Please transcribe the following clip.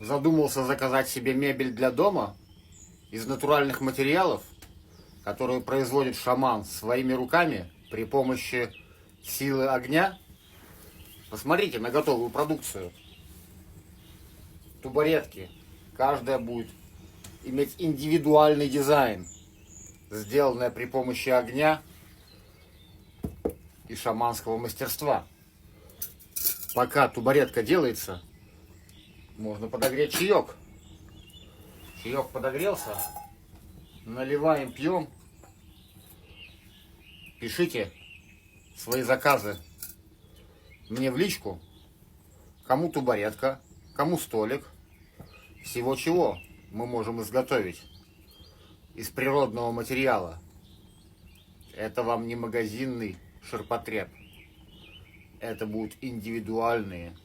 Задумался заказать себе мебель для дома из натуральных материалов, которую производит шаман своими руками при помощи силы огня. Посмотрите на готовую продукцию. Тубаретки. Каждая будет иметь индивидуальный дизайн, сделанная при помощи огня и шаманского мастерства. Пока тубаретка делается, можно подогреть чаек. Чаек подогрелся. Наливаем, пьем. Пишите свои заказы мне в личку. Кому тубаретка, кому столик. Всего чего мы можем изготовить из природного материала. Это вам не магазинный ширпотреб. Это будут индивидуальные